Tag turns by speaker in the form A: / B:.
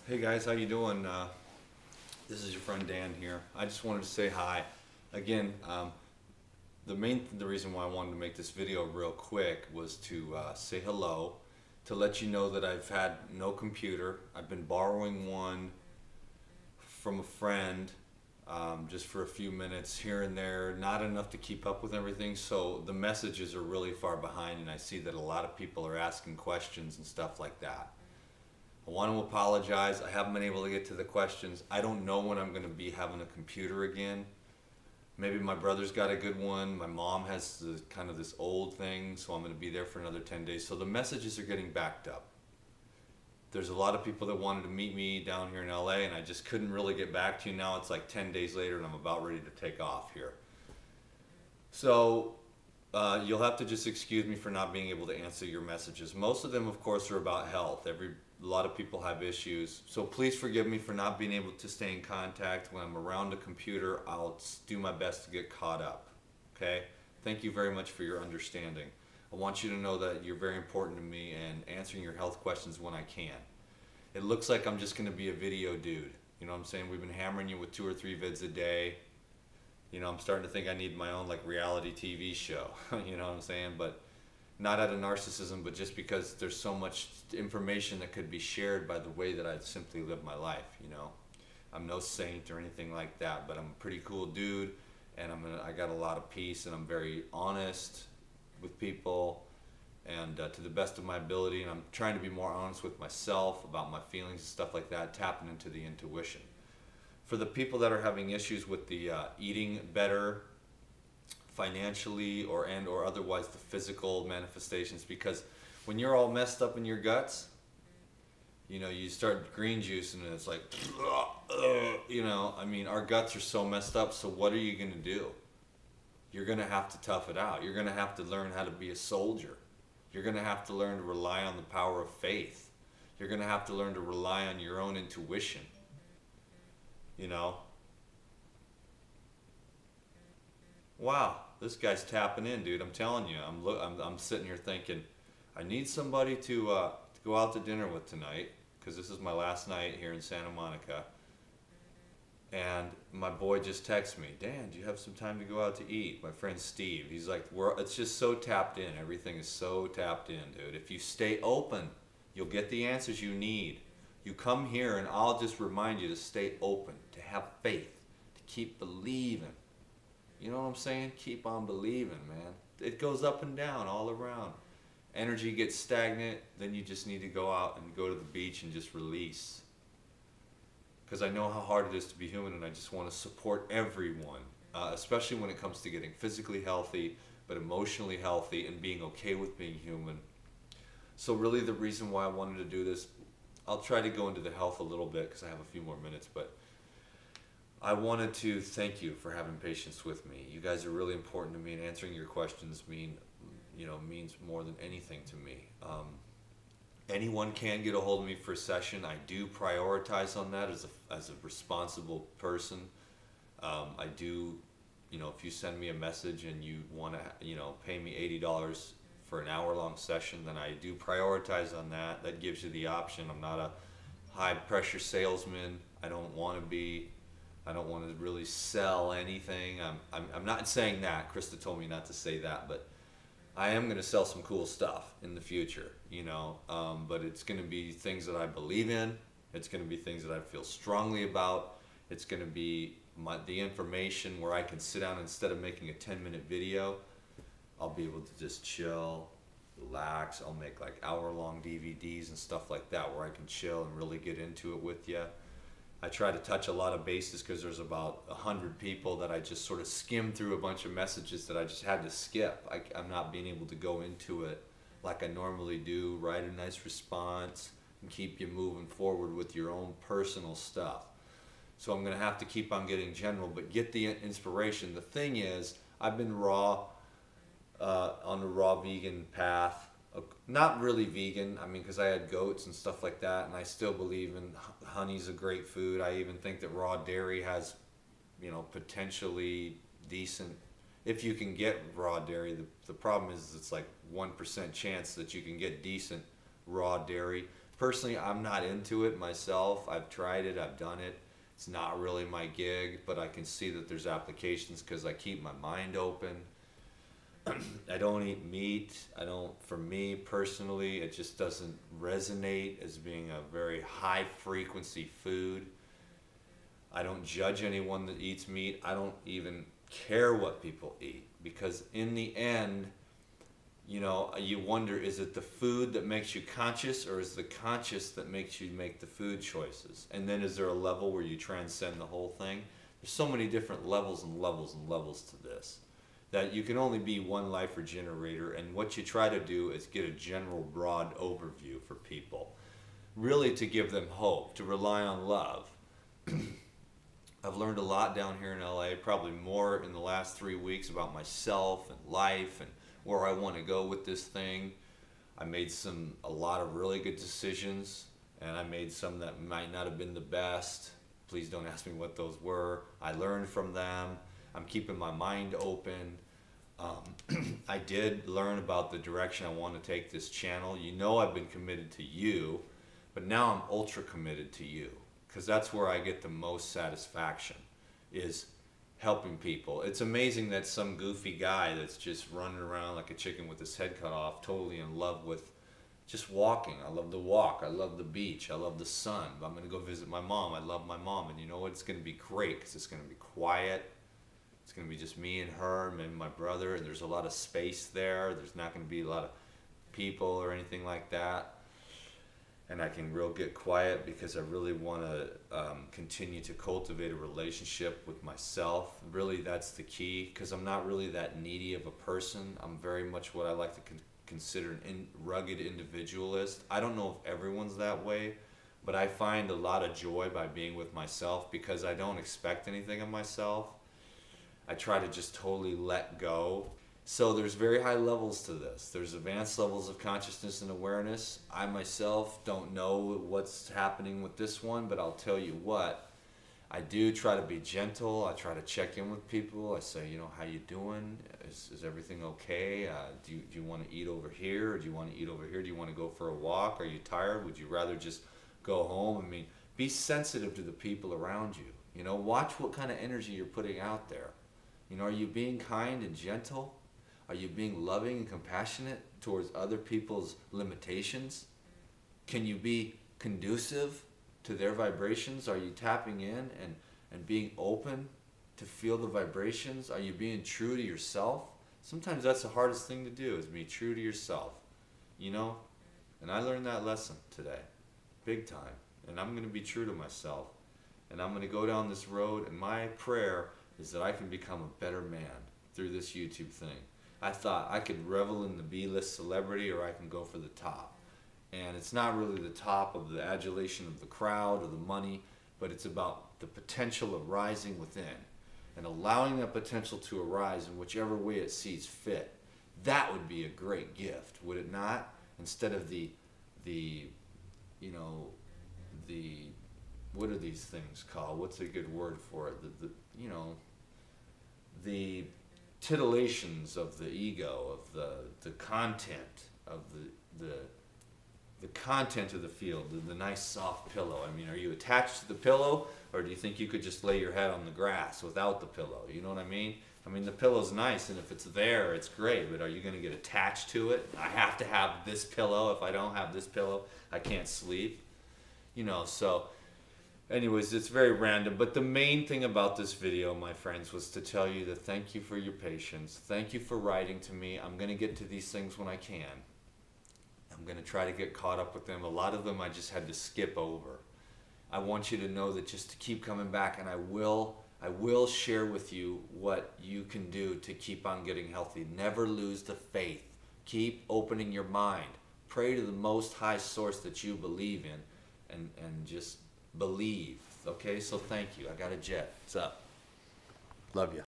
A: Hey guys, how you doing? This is your friend Dan here. I just wanted to say hi. Again, the reason why I wanted to make this video real quick was to say hello, to let you know that I've had no computer. I've been borrowing one from a friend, just for a few minutes here and there, not enough to keep up with everything. So the messages are really far behind, and I see that a lot of people are asking questions and stuff like that. I want to apologize. I haven't been able to get to the questions. I don't know when I'm going to be having a computer again. Maybe my brother's got a good one. My mom has kind of this old thing, so I'm going to be there for another 10 days. So the messages are getting backed up. There's a lot of people that wanted to meet me down here in LA, and I just couldn't really get back to you. Now it's like 10 days later, and I'm about ready to take off here. So you'll have to just excuse me for not being able to answer your messages. Most of them, of course, are about health. A lot of people have issues. So please forgive me for not being able to stay in contact. When I'm around a computer, I'll do my best to get caught up. Okay? Thank you very much for your understanding. I want you to know that you're very important to me and answering your health questions when I can. It looks like I'm just going to be a video dude. You know what I'm saying? We've been hammering you with 2 or 3 vids a day. You know, I'm starting to think I need my own like reality TV show. You know what I'm saying? But not out of narcissism, but just because there's so much information that could be shared by the way that I simply live my life. You know, I'm no saint or anything like that, but I'm a pretty cool dude, and I got a lot of peace, and I'm very honest with people, and to the best of my ability, and I'm trying to be more honest with myself about my feelings and stuff like that, tapping into the intuition. For the people that are having issues with the eating better, financially or otherwise, the physical manifestations, because when you're all messed up in your guts, you know, you start green juicing and it's like you know, I mean, our guts are so messed up. So what are you going to do? You're going to have to tough it out. You're going to have to learn how to be a soldier. You're going to have to learn to rely on the power of faith. You're going to have to learn to rely on your own intuition, you know. Wow, this guy's tapping in, dude. I'm telling you, I'm sitting here thinking, I need somebody to go out to dinner with tonight, because this is my last night here in Santa Monica. And my boy just texted me, Dan, do you have some time to go out to eat? My friend Steve, he's like, it's just so tapped in. Everything is so tapped in, dude. If you stay open, you'll get the answers you need. You come here and I'll just remind you to stay open, to have faith, to keep believing. You know what I'm saying? Keep on believing, man. It goes up and down all around. Energy gets stagnant, then you just need to go out and go to the beach and just release. Because I know how hard it is to be human, and I just want to support everyone, especially when it comes to getting physically healthy, but emotionally healthy, and being okay with being human. So really the reason why I wanted to do this, I'll try to go into the health a little bit because I have a few more minutes, but I wanted to thank you for having patience with me. You guys are really important to me, and answering your questions means more than anything to me. Anyone can get a hold of me for a session. I do prioritize on that as a responsible person. I do, you know, if you send me a message and you want to, you know, pay me $80 for an hour-long session, then I do prioritize on that. That gives you the option. I'm not a high-pressure salesman. I don't want to be. I don't want to really sell anything. I'm not saying that. Krista told me not to say that, but I am going to sell some cool stuff in the future, you know. But it's going to be things that I believe in. It's going to be things that I feel strongly about. It's going to be the information where I can sit down, instead of making a 10-minute video, I'll be able to just chill, relax. I'll make like hour-long DVDs and stuff like that where I can chill and really get into it with you. I try to touch a lot of bases because there's about 100 people that I just sort of skimmed through a bunch of messages that I just had to skip. I'm not being able to go into it like I normally do, write a nice response, and keep you moving forward with your own personal stuff. So I'm going to have to keep on getting general, but get the inspiration. The thing is, I've been raw, on the raw vegan path. Not really vegan, I mean, because I had goats and stuff like that, and I still believe in honey's a great food. I even think that raw dairy has, you know, potentially decent, if you can get raw dairy. The problem is it's like 1% chance that you can get decent raw dairy. Personally, I'm not into it myself. I've tried it, I've done it. It's not really my gig, but I can see that there's applications because I keep my mind open. I don't eat meat. For me personally, it just doesn't resonate as being a very high frequency food. I don't judge anyone that eats meat. I don't even care what people eat, because in the end, you know, you wonder, is it the food that makes you conscious, or is the conscious that makes you make the food choices? And then is there a level where you transcend the whole thing? There's so many different levels and levels and levels to this, that you can only be one life regenerator. And what you try to do is get a general broad overview for people, really to give them hope, to rely on love. I've learned a lot down here in LA, probably more in the last 3 weeks, about myself and life and where I want to go with this thing. I made a lot of really good decisions, and I made some that might not have been the best. Please don't ask me what those were. I learned from them. I'm keeping my mind open. I did learn about the direction I want to take this channel. You know, I've been committed to you, but now I'm ultra committed to you, because that's where I get the most satisfaction, is helping people. It's amazing that some goofy guy that's just running around like a chicken with his head cut off, totally in love with just walking. I love to walk. I love the beach. I love the sun. I'm going to go visit my mom. I love my mom. And you know what? It's going to be great, because it's going to be quiet. It's going to be just me and her and my brother, and there's a lot of space there. There's not going to be a lot of people or anything like that. And I can get quiet, because I really want to continue to cultivate a relationship with myself. Really, that's the key, because I'm not really that needy of a person. I'm very much what I like to consider an rugged individualist. I don't know if everyone's that way, but I find a lot of joy by being with myself, because I don't expect anything of myself. I try to just totally let go. So there's very high levels to this. There's advanced levels of consciousness and awareness. I myself don't know what's happening with this one, but I'll tell you what, I do try to be gentle. I try to check in with people. I say, you know, how you doing? Is everything okay? Do you want to eat over here, or do you want to eat over here? Do you want to go for a walk? Are you tired? Would you rather just go home? I mean, be sensitive to the people around you. You know, watch what kind of energy you're putting out there. You know, are you being kind and gentle? Are you being loving and compassionate towards other people's limitations? Can you be conducive to their vibrations? Are you tapping in and being open to feel the vibrations? Are you being true to yourself? Sometimes that's the hardest thing to do, is be true to yourself, you know? And I learned that lesson today, big time. And I'm going to be true to myself. And I'm going to go down this road, and my prayer is that I can become a better man through this YouTube thing. I thought I could revel in the B-list celebrity, or I can go for the top. And it's not really the top of the adulation of the crowd or the money, but it's about the potential of rising within and allowing that potential to arise in whichever way it sees fit. That would be a great gift, would it not? Instead of the what are these things called? What's a good word for it? The titillations of the ego, of the content of the content of the field, the nice soft pillow. I mean, are you attached to the pillow, or do you think you could just lay your head on the grass without the pillow? You know what I mean? I mean, the pillow's nice, and if it's there, it's great, but are you going to get attached to it? I have to have this pillow. If I don't have this pillow, I can't sleep. You know, so anyways, it's very random, but the main thing about this video, my friends, was to tell you that thank you for your patience. Thank you for writing to me. I'm going to get to these things when I can. I'm going to try to get caught up with them. A lot of them I just had to skip over. I want you to know that just to keep coming back, and I will share with you what you can do to keep on getting healthy. Never lose the faith. Keep opening your mind. Pray to the Most High Source that you believe in, and just believe. Okay, so thank you. I got a jet. What's up? Love you.